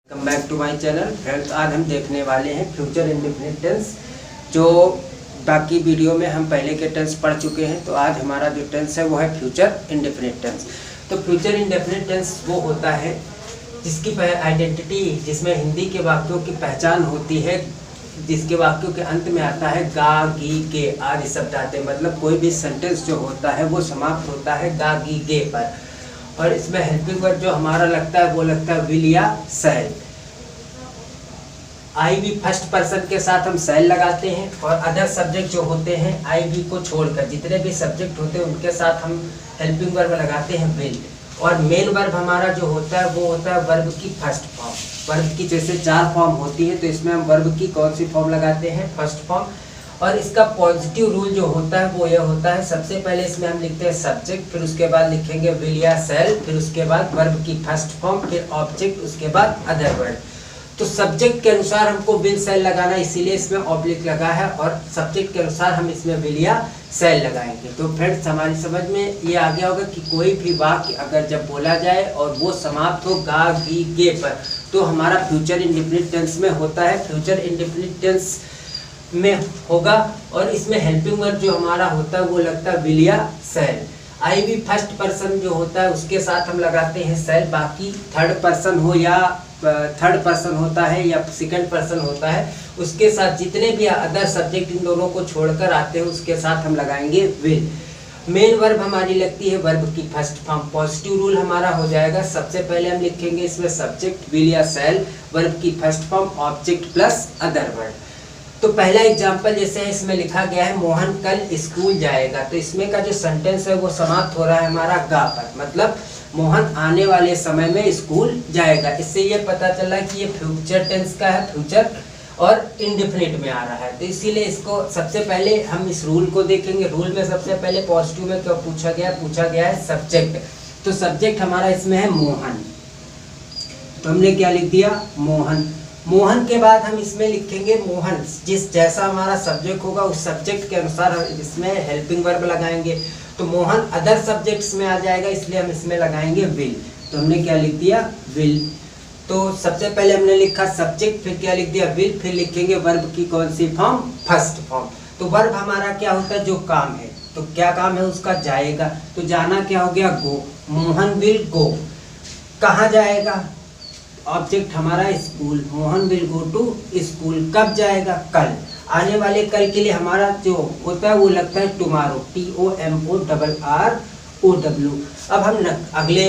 Welcome back to my channel friends. आज हम देखने वाले हैं फ्यूचर इंडेफिनिट टेंस। जो बाकी वीडियो में हम पहले के टेंस पढ़ चुके हैं, तो आज हमारा जो टेंस है वो है फ्यूचर इंडेफिनिट टेंस। तो फ्यूचर इंडेफिनिट टेंस वो होता है जिसकी आइडेंटिटी, जिसमें हिंदी के वाक्यों की पहचान होती है, जिसके वाक्यों के अंत में आता है गा गी गे आदि शब्द आते हैं। मतलब कोई भी सेंटेंस जो होता है वो समाप्त होता है गा गी गे पर, और इसमें हेल्पिंग वर्ब जो हमारा लगता है वो लगता है विल या शैल। आई वी फर्स्ट पर्सन के साथ हम शैल लगाते हैं, और अदर सब्जेक्ट जो होते हैं आई वी को छोड़कर जितने भी सब्जेक्ट होते हैं उनके साथ हम हेल्पिंग वर्ब लगाते हैं विल। और मेन वर्ब हमारा जो होता है वो होता है वर्ब की फर्स्ट फॉर्म। वर्ब की जैसे 4 फॉर्म होती है, तो इसमें हम वर्ब की कौन सी फॉर्म लगाते हैं? First form. और इसका पॉजिटिव रूल जो होता है वो यह होता है, सबसे पहले इसमें हम लिखते हैं सब्जेक्ट, फिर उसके बाद लिखेंगे विल या शैल, फिर उसके बाद वर्ब की फर्स्ट फॉर्म, फिर ऑब्जेक्ट, उसके बाद अदर वर्ड। तो सब्जेक्ट के अनुसार हमको विल शैल लगाना, इसीलिए इसमें ऑब्लिक लगा है, और सब्जेक्ट के अनुसार हम इसमें विल या शैल लगाएंगे। तो फ्रेंड्स हमारी समझ में ये आ गया होगा कि कोई भी वाक्य अगर जब बोला जाए और वो समाप्त हो गा गी गे पर, तो हमारा फ्यूचर इंडेफिनिट टेंस में होता है। फ्यूचर इंडेफिनिट टेंस में होगा, और इसमें हेल्पिंग वर्ब जो हमारा होता है वो लगता है विल या शैल। आई वी फर्स्ट पर्सन जो होता है उसके साथ हम लगाते हैं शैल। बाकी थर्ड पर्सन हो या थर्ड पर्सन होता है या सेकंड पर्सन होता है, उसके साथ जितने भी अदर सब्जेक्ट इन दोनों को छोड़कर आते हैं उसके साथ हम लगाएंगे विल। मेन वर्ब हमारी लगती है वर्ब की फर्स्ट फॉर्म। पॉजिटिव रूल हमारा हो जाएगा, सबसे पहले हम लिखेंगे इसमें सब्जेक्ट विल या शैल, वर्ब की first form, object plus other word. तो पहला एग्जाम्पल जैसे इसमें लिखा गया है मोहन कल स्कूल जाएगा, तो इसमें का जो सेंटेंस है वो समाप्त हो रहा है हमारा गा पर, मतलब मोहन आने वाले समय में स्कूल जाएगा। इससे ये पता चला कि ये फ्यूचर टेंस का है, फ्यूचर और इंडेफिनिट में आ रहा है। तो इसीलिए इसको सबसे पहले हम इस रूल को देखेंगे। रूल में सबसे पहले पॉजिटिव में क्या पूछा गया है सब्जेक्ट। तो सब्जेक्ट हमारा इसमें है मोहन, तो हमने क्या लिख दिया? मोहन। मोहन के बाद हम इसमें लिखेंगे मोहन, जिस जैसा हमारा सब्जेक्ट होगा उस सब्जेक्ट के अनुसार इसमें हेल्पिंग वर्ब लगाएंगे। तो मोहन अदर सब्जेक्ट्स में आ जाएगा, इसलिए हम इसमें लगाएंगे विल। तो हमने क्या लिख दिया? विल। तो सबसे पहले हमने लिखा सब्जेक्ट, फिर क्या लिख दिया? विल, फिर लिखेंगे वर्ब की कौन सी फॉर्म? First form. तो वर्ब हमारा क्या होता है? जो काम है। तो क्या काम है उसका? जाएगा। तो जाना क्या हो गया? गो। Mohan will go. कहाँ जाएगा? ऑब्जेक्ट हमारा school. Mohan will go to school. कब जाएगा? कल। आने वाले कल के लिए हमारा जो होता है वो लगता है टुमारो, TOMORROW। अब हम अगले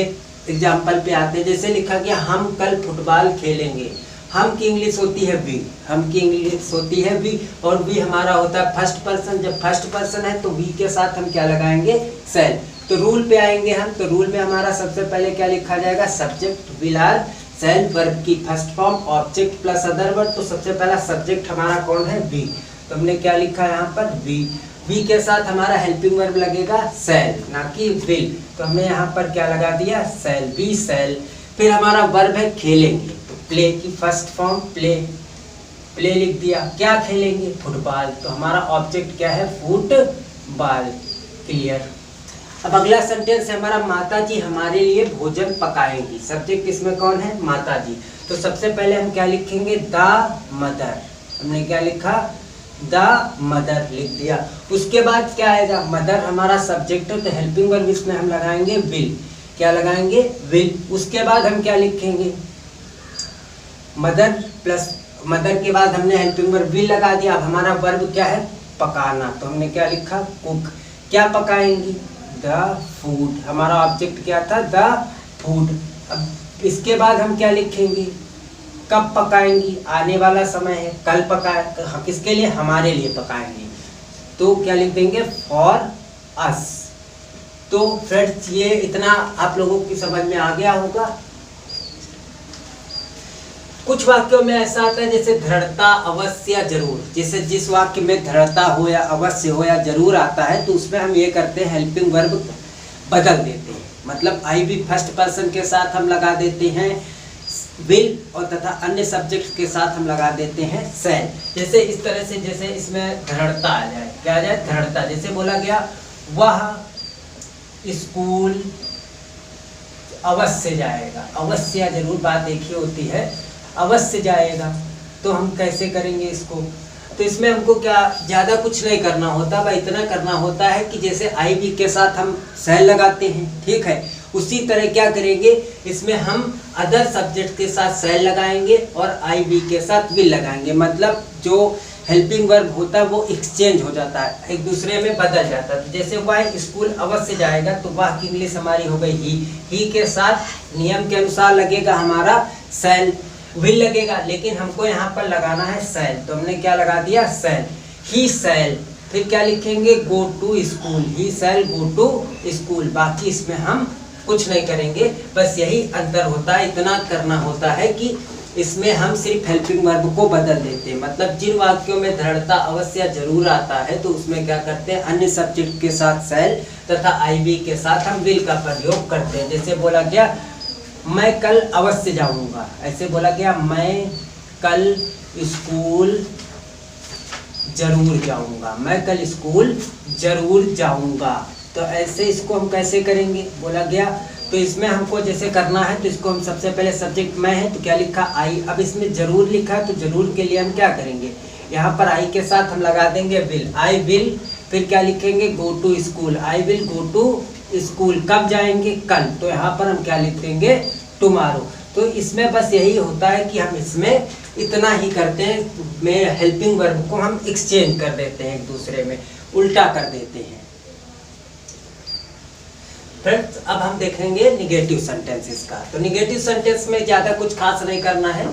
एग्जाम्पल पे आते हैं। जैसे लिखा गया हम कल फुटबॉल खेलेंगे। हम की इंग्लिश होती है वी, हम की इंग्लिश होती है वी, और वी हमारा होता है फर्स्ट पर्सन। जब फर्स्ट पर्सन है तो वी के साथ हम क्या लगाएंगे? शैल। तो रूल पे आएंगे हम। तो रूल में हमारा सबसे पहले क्या लिखा जाएगा? Subject will or shall, verb की first form, object plus other word. तो सबसे पहला सब्जेक्ट हमारा कौन है? वी। तो हमने क्या लिखा यहाँ पर? वी। वी के साथ हमारा हेल्पिंग वर्ब लगेगा शैल, ना कि विल। तो हमने यहाँ पर क्या लगा दिया? शैल, वी शैल। फिर हमारा वर्ब है खेलेंगे, तो प्ले की फर्स्ट फॉर्म प्ले, प्ले लिख दिया। क्या खेलेंगे? फुटबॉल। तो हमारा ऑब्जेक्ट क्या है? फुटबॉल। क्लियर। अब अगला सेंटेंस है हमारा माता जी हमारे लिए भोजन पकाएंगी। सब्जेक्ट इसमें कौन है? माता जी। तो सबसे पहले हम क्या लिखेंगे? The mother. हमने क्या लिखा? द मदर लिख दिया। उसके बाद क्या आएगा? मदर हमारा सब्जेक्ट है, तो हेल्पिंग वर्ब इसमें हम लगाएंगे विल। क्या लगाएंगे? विल। उसके बाद हम क्या लिखेंगे? मदर प्लस मदर के बाद हमने हेल्पिंग वर्ब विल लगा दिया। अब हमारा वर्ब क्या है? पकाना। तो हमने क्या लिखा? कुक। क्या पकाएंगी? The food. हमारा ऑब्जेक्ट क्या था? The food. अब इसके बाद हम क्या लिखेंगे? कब पकाएंगी? आने वाला समय है, कल पकाए। किसके लिए? हमारे लिए पकाएंगी। तो क्या लिख देंगे? For us. तो फ्रेंड्स ये इतना आप लोगों की समझ में आ गया होगा। कुछ वाक्यों में ऐसा आता है जैसे दृढ़ता, अवश्य या जरूर। जैसे जिस वाक्य में दृढ़ता हो या अवश्य हो या जरूर आता है, तो उसमें हम ये करते हैं हेल्पिंग वर्ब बदल देते हैं। मतलब आई भी फर्स्ट पर्सन के साथ हम लगा देते हैं विल, और तथा अन्य सब्जेक्ट के साथ हम लगा देते हैं शैल। जैसे इस तरह से, जैसे इसमें दृढ़ता आ जाए। क्या आ जाए? दृढ़ता। जैसे बोला गया वह स्कूल अवश्य जाएगा। अवश्य या जरूर बात एक ही होती है। अवश्य जाएगा। तो हम कैसे करेंगे इसको? तो इसमें हमको क्या ज़्यादा कुछ नहीं करना होता, बस इतना करना होता है कि जैसे आई बी के साथ हम सेल लगाते हैं, ठीक है, उसी तरह क्या करेंगे, इसमें हम अदर सब्जेक्ट के साथ सेल लगाएंगे और आई बी के साथ विल लगाएंगे। मतलब जो हेल्पिंग वर्ब होता है वो एक्सचेंज हो जाता है, एक दूसरे में बदल जाता है। तो जैसे वह स्कूल अवश्य जाएगा तो वह की इंग्लिश हमारी हो गई ही के साथ नियम के अनुसार लगेगा हमारा सेल, विल लगेगा, लेकिन हमको यहाँ पर लगाना है सेल, तो हमने क्या लगा दिया, सेल, ही सेल। फिर क्या लिखेंगे, go to school, he shall go to school. बाकी इसमें हम कुछ नहीं करेंगे, बस यही अंतर होता है, इतना करना होता है कि इसमें हम सिर्फ हेल्पिंग वर्ब को बदल देते हैं। मतलब जिन वाक्यों में दृढ़ता अवश्य जरूर आता है तो उसमें क्या करते हैं, अन्य सब्जेक्ट के साथ सेल तथा आई बी के साथ हम विल का प्रयोग करते हैं। जैसे बोला गया मैं कल अवश्य जाऊंगा, ऐसे बोला गया मैं कल स्कूल जरूर जाऊंगा, मैं कल स्कूल जरूर जाऊंगा। तो ऐसे इसको हम कैसे करेंगे, बोला गया तो इसमें हमको जैसे करना है तो इसको हम सबसे पहले सब्जेक्ट मैं है तो क्या लिखा, आई। अब इसमें जरूर लिखा है तो जरूर के लिए हम क्या करेंगे, यहाँ पर आई के साथ हम लगा देंगे विल, आई विल। फिर क्या लिखेंगे, go to school, I will go to school. कब जाएंगे, कल, तो यहाँ पर हम क्या लिख देंगे, टुमारो। तो इसमें बस यही होता है कि हम इसमें इतना ही करते हैं, में हेल्पिंग वर्ब को हम एक्सचेंज कर देते हैं, एक दूसरे में उल्टा कर देते हैं। फ्रेंड्स अब हम देखेंगे निगेटिव सेंटेंसेस का। तो निगेटिव सेंटेंस में ज़्यादा कुछ खास नहीं करना है,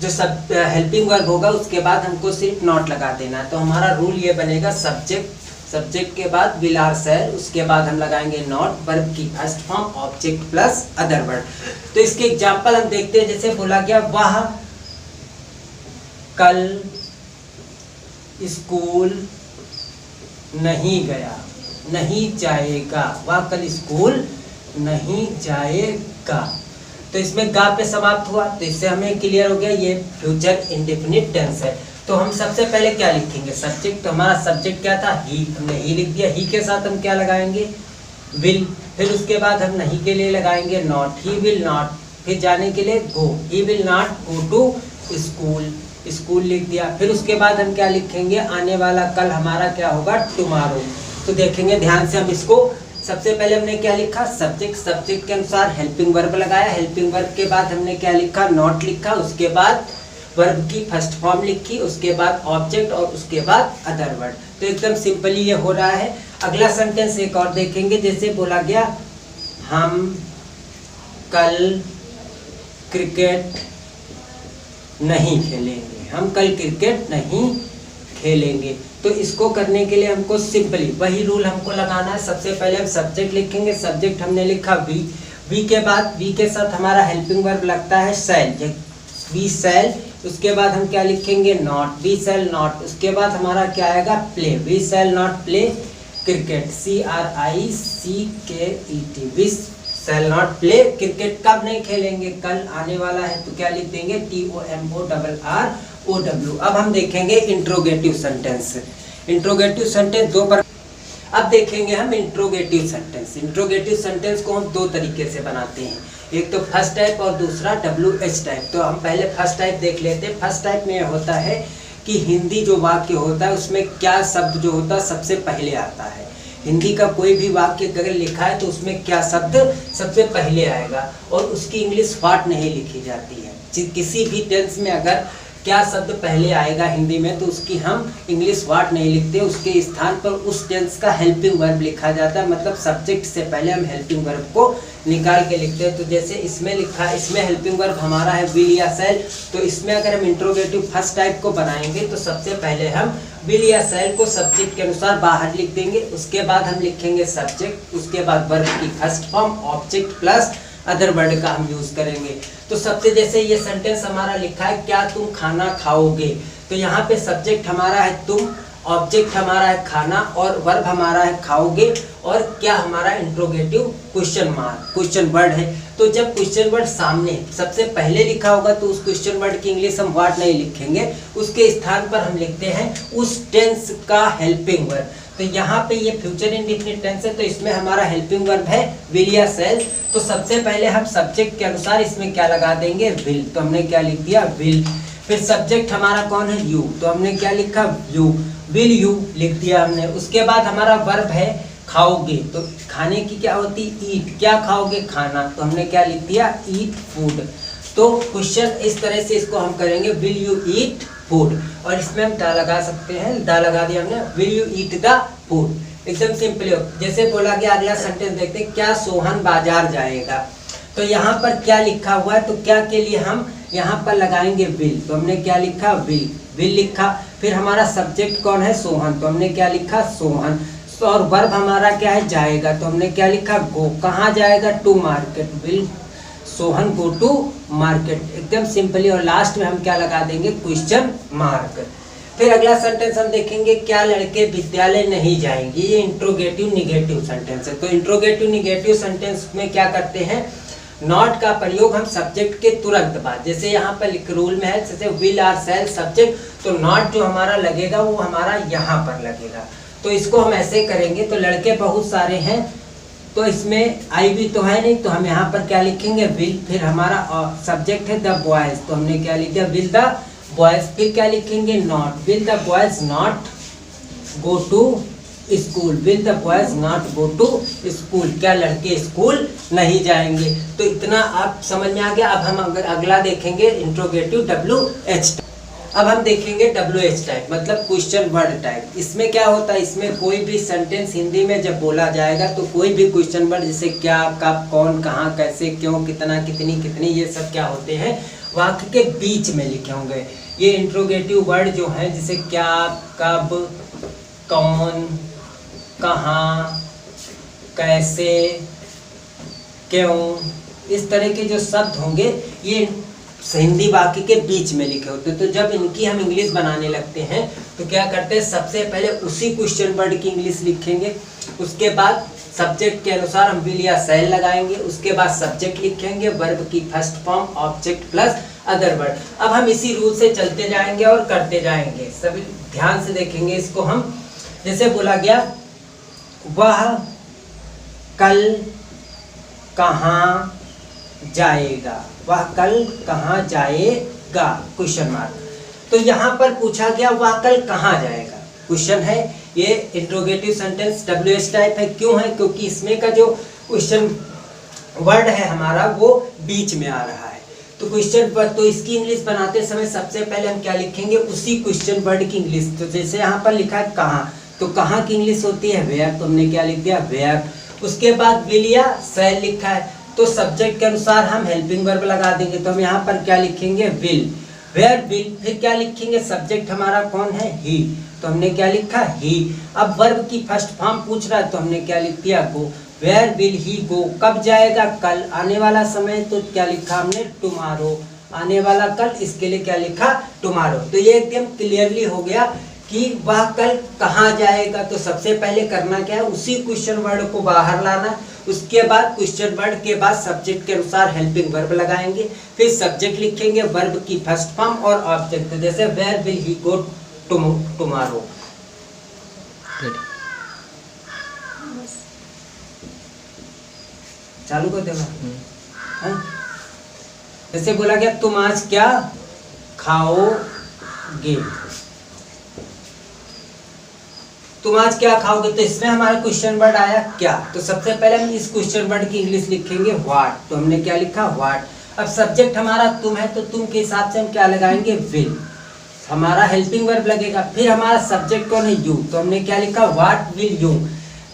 जो सब हेल्पिंग वर्ब होगा उसके बाद हमको सिर्फ नॉट लगा देना है। तो हमारा रूल ये बनेगा, सब्जेक्ट के बाद विल आर सेल, उसके बाद हम लगाएंगे नॉट, वर्ब की first form, object plus other word. तो इसके एग्जांपल हम देखते हैं। जैसे बोला गया वह कल स्कूल नहीं गया, नहीं जाएगा, वह कल स्कूल नहीं जाएगा। तो इसमें गा पे समाप्त हुआ, तो इससे हमें क्लियर हो गया ये फ्यूचर इंडेफिनिट टेंस है। तो हम सबसे पहले क्या लिखेंगे, सब्जेक्ट। तो हमारा सब्जेक्ट क्या था, ही, हमने ही लिख दिया। ही के साथ हम क्या लगाएंगे, विल। फिर उसके बाद हम नहीं के लिए लगाएंगे नॉट, ही विल नॉट। फिर जाने के लिए go, he will not go to school, school लिख दिया। फिर उसके बाद हम क्या लिखेंगे, आने वाला कल हमारा क्या होगा, टुमारो। तो देखेंगे ध्यान से हम इसको, सबसे पहले हमने क्या लिखा, सब्जेक्ट के अनुसार हेल्पिंग वर्ब लगाया, हेल्पिंग वर्ब के बाद हमने क्या लिखा, नॉट लिखा, उसके बाद वर्ब की फर्स्ट फॉर्म लिखी, उसके बाद ऑब्जेक्ट और उसके बाद अदर वर्ड। तो एकदम सिंपली ये हो रहा है। अगला सेंटेंस एक और देखेंगे। जैसे बोला गया हम कल क्रिकेट नहीं खेलेंगे, हम कल क्रिकेट नहीं खेलेंगे। तो इसको करने के लिए हमको सिंपली वही रूल हमको लगाना है। सबसे पहले हम सब्जेक्ट लिखेंगे, सब्जेक्ट हमने लिखा वी के बाद वी के साथ हमारा हेल्पिंग वर्ब लगता है सेल, वी सेल। उसके बाद हम क्या लिखेंगे, नॉट, वी सेल नॉट। उसके बाद हमारा क्या आएगा, play, we shall not play cricket, CRICKET, we shall not play cricket. कब नहीं खेलेंगे, कल आने वाला है, तो क्या लिख देंगे, TOMORROW। अब हम देखेंगे इंट्रोगेटिव सेंटेंस। इंट्रोगेटिव सेंटेंस दो पर, अब देखेंगे हम इंट्रोगेटिव सेंटेंस। इंट्रोगेटिव सेंटेंस को हम दो तरीके से बनाते हैं, एक तो फर्स्ट टाइप और दूसरा WH टाइप। तो हम पहले फर्स्ट टाइप देख लेते हैं। फर्स्ट टाइप में होता है कि हिंदी जो वाक्य होता है उसमें क्या शब्द जो होता है सबसे पहले आता है। हिंदी का कोई भी वाक्य अगर लिखा है तो उसमें क्या शब्द सबसे पहले आएगा, और उसकी इंग्लिश व्हाट नहीं लिखी जाती है। किसी भी टेंस में अगर क्या शब्द पहले आएगा हिंदी में तो उसकी हम इंग्लिश व्हाट नहीं लिखते, उसके स्थान पर उस टेंस का हेल्पिंग वर्ब लिखा जाता है। मतलब सब्जेक्ट से पहले हम हेल्पिंग वर्ब को निकाल के लिखते हैं। तो जैसे इसमें लिखा है, इसमें हेल्पिंग वर्ब हमारा है विल या सेल। तो इसमें अगर हम इंट्रोगेटिव फर्स्ट टाइप को बनाएंगे तो सबसे पहले हम विल या सेल को सब्जेक्ट के अनुसार बाहर लिख देंगे। उसके बाद हम लिखेंगे सब्जेक्ट, उसके बाद वर्ब की first form, object plus other word का हम यूज करेंगे। तो सबसे जैसे ये सेंटेंस हमारा लिखा है, क्या तुम खाना खाओगे। तो यहाँ पे सब्जेक्ट हमारा है तुम, ऑब्जेक्ट हमारा है खाना और वर्ब हमारा है खाओगे, और क्या हमारा interrogative question mark, question word है। तो जब क्वेश्चन वर्ड सामने सबसे पहले लिखा होगा तो उस क्वेश्चन वर्ड की इंग्लिश हम व्हाट नहीं लिखेंगे, उसके स्थान पर हम लिखते हैं उस टेंस का हेल्पिंग वर्ब। तो यहाँ पे ये फ्यूचर इंडेफिनिट टेंस है, तो इसमें हमारा हेल्पिंग वर्ब है विल या सेल। तो सबसे पहले हम सब्जेक्ट के अनुसार इसमें क्या लगा देंगे, विल। तो हमने क्या लिख दिया, विल। फिर सब्जेक्ट हमारा कौन है, यू, तो हमने क्या लिखा, यू, विल यू लिख दिया हमने। उसके बाद हमारा वर्ब है खाओगे, तो खाने की क्या होती, ईट, क्या खाओगे, खाना, तो हमने क्या लिख दिया, ईट फूड। तो क्वेश्चन इस तरह से इसको हम करेंगे, विल यू ईट फूड, और इसमें हम दा लगा सकते हैं, दा लगा दिया हमने, will you eat the food, एकदम सिंपल हो। जैसे बोला गया, अगला सेंटेंस देखते हैं, क्या सोहन बाजार जाएगा। तो यहाँ पर क्या लिखा हुआ है, तो क्या के लिए हम यहाँ पर लगाएंगे विल, तो हमने क्या लिखा, विल, विल लिखा। फिर हमारा सब्जेक्ट कौन है, सोहन, तो हमने क्या लिखा, सोहन। और वर्ब हमारा क्या है, जाएगा, तो हमने क्या लिखा, गो, कहाँ जाएगा, to market, will Sohan go to market, एकदम सिंपली। और लास्ट में हम क्या लगा देंगे, क्वेश्चन मार्क। फिर अगला सेंटेंस हम देखेंगे, क्या लड़के विद्यालय नहीं जाएंगे। ये इंट्रोगेटिव निगेटिव सेंटेंस है। तो इंट्रोगेटिव निगेटिव सेंटेंस में क्या करते हैं, नॉट का प्रयोग हम सब्जेक्ट के तुरंत बाद, जैसे यहाँ पर रूल में है, जैसे विल आर सेल सब्जेक्ट, तो नॉट जो हमारा लगेगा वो हमारा यहाँ पर लगेगा। तो इसको हम ऐसे करेंगे, तो लड़के बहुत सारे हैं, तो इसमें आई भी तो है नहीं, तो हम यहाँ पर क्या लिखेंगे, विल। फिर हमारा सब्जेक्ट है द बॉयज, तो हमने क्या लिख दिया, विल द बॉयज। फिर क्या लिखेंगे, not, will the boys not go to school, will the boys not go to school, क्या लड़के स्कूल नहीं जाएंगे। तो इतना आप समझ में आ गया। अब हम अगर अगला देखेंगे इंट्रोगेटिव WH। अब हम देखेंगे WH टाइप, मतलब क्वेश्चन वर्ड टाइप। इसमें क्या होता है, इसमें कोई भी सेंटेंस हिंदी में जब बोला जाएगा तो कोई भी क्वेश्चन वर्ड, जैसे क्या, कब, कौन, कहाँ, कैसे, क्यों, कितना, कितनी, कितनी, ये सब क्या होते हैं, वाक्य के बीच में लिखे होंगे। ये इंट्रोगेटिव वर्ड जो है, जैसे क्या, कब, कौन, कहाँ, कैसे, क्यों, इस तरह के जो शब्द होंगे ये हिंदी वाक्य के बीच में लिखे होते हैं। तो जब इनकी हम इंग्लिश बनाने लगते हैं तो क्या करते हैं, सबसे पहले उसी क्वेश्चन वर्ड की इंग्लिश लिखेंगे, उसके बाद सब्जेक्ट के अनुसार हम विल या सेल लगाएंगे, उसके बाद सब्जेक्ट लिखेंगे, वर्ब की first form, object plus other word. अब हम इसी रूल से चलते जाएंगे और करते जाएंगे, सभी ध्यान से देखेंगे इसको हम। जैसे बोला गया, वह कल कहाँ जाएगा, वह कल कहाँ जाएगा, क्वेश्चन मार्क। तो यहाँ पर पूछा गया वह कल कहाँ जाएगा, क्वेश्चन है। ये इंट्रोगेटिव सेंटेंस WH टाइप है। क्यों है, क्योंकि इसमें का जो क्वेश्चन वर्ड है हमारा वो बीच में आ रहा है। तो क्वेश्चन पर, तो इसकी इंग्लिश बनाते समय सबसे पहले हम क्या लिखेंगे, उसी क्वेश्चन वर्ड की इंग्लिश। तो जैसे यहाँ पर लिखा है कहाँ, तो कहाँ की इंग्लिश होती है वेयर, तो हमने क्या लिख दिया, वेयर। उसके बाद विल या सेल लिखा है, तो सब्जेक्ट के अनुसार हम हेल्पिंग वर्ब लगा देंगे। तो हम यहाँ पर क्या लिखेंगे, विल, वेयर विल। फिर क्या लिखेंगे, सब्जेक्ट हमारा कौन है, ही, तो हमने क्या लिखा, ही। अब वर्ब की फर्स्ट फॉर्म पूछ रहा है, तो हमने क्या लिख दिया, गो, वेयर विल ही गो, कब जाएगा, कल, आने वाला समय, तो क्या लिखा हमने, टुमारो, आने वाला कल, इसके लिए क्या लिखा, टुमारो। तो ये एकदम क्लियरली हो गया कि वह कल कहाँ जाएगा। तो सबसे पहले करना क्या है, उसी क्वेश्चन वर्ड को बाहर लाना, उसके बाद क्वेश्चन वर्ड के बाद सब्जेक्ट के अनुसार हेल्पिंग वर्ब लगाएंगे, फिर सब्जेक्ट लिखेंगे, वर्ब की फर्स्ट फॉर्म और ऑब्जेक्ट, जैसे where will he go tomorrow. चालू कर देना। जैसे बोला गया, तुम आज क्या खाओगे, तुम आज क्या खाओगे, तो इसमें हमारा क्वेश्चन वर्ड आया क्या। तो सबसे पहले हम इस क्वेश्चन वर्ड की इंग्लिश लिखेंगे व्हाट, तो हमने क्या लिखा, व्हाट। अब सब्जेक्ट हमारा तुम है, तो तुम के हिसाब से हम क्या लगाएंगे, विल, हमारा हेल्पिंग वर्ब लगेगा। फिर हमारा सब्जेक्ट कौन है, यू, तो हमने क्या लिखा, व्हाट विल यू।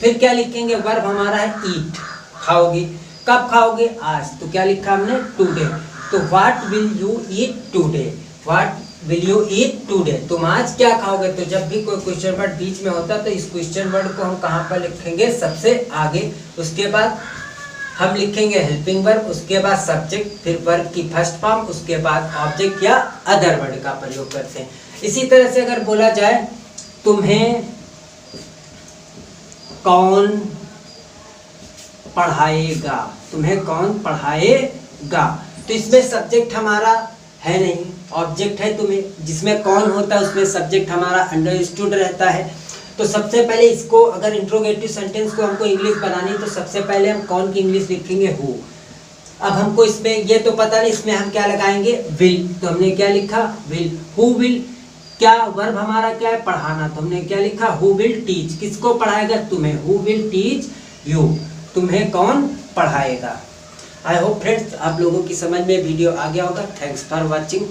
फिर क्या लिखेंगे, वर्ब हमारा है ईट, खाओगे, कब खाओगे, आज, तो क्या लिखा हमने, टुडे। तो what will you eat today, what will you eat today, तुम आज क्या खाओगे। तो जब भी कोई क्वेश्चन वर्ड बीच में होता है तो इस क्वेश्चन वर्ड को हम कहाँ पर लिखेंगे, सबसे आगे। उसके बाद हम लिखेंगे हेल्पिंग वर्ब, उसके बाद सब्जेक्ट, फिर वर्ब की फर्स्ट फॉर्म, उसके बाद ऑब्जेक्ट या अदर वर्ड का प्रयोग करते हैं। इसी तरह से अगर बोला जाए, तुम्हें कौन पढ़ाएगा, तुम्हें कौन पढ़ाएगा, तो इसमें सब्जेक्ट हमारा है नहीं, ऑब्जेक्ट है तुम्हें, जिसमें कौन होता है उसमें सब्जेक्ट हमारा अंडरस्टूड रहता है। तो सबसे पहले इसको अगर इंट्रोगेटिव सेंटेंस को हमको इंग्लिश बनानी तो सबसे पहले हम कौन की इंग्लिश लिखेंगे, हु। अब हमको इसमें ये तो पता नहीं इसमें हम क्या लगाएंगे, विल। तो हमने क्या लिखा, विल। हु विल, क्या वर्ब हमारा क्या है, पढ़ाना। तो हमने क्या लिखा, हु विल टीच। किसको पढ़ाएगा, तुम्हें। हु विल टीच यू, तुम्हें कौन पढ़ाएगा। आई होप फ्रेंड्स आप लोगों की समझ में वीडियो आ गया होगा। Thanks for watching.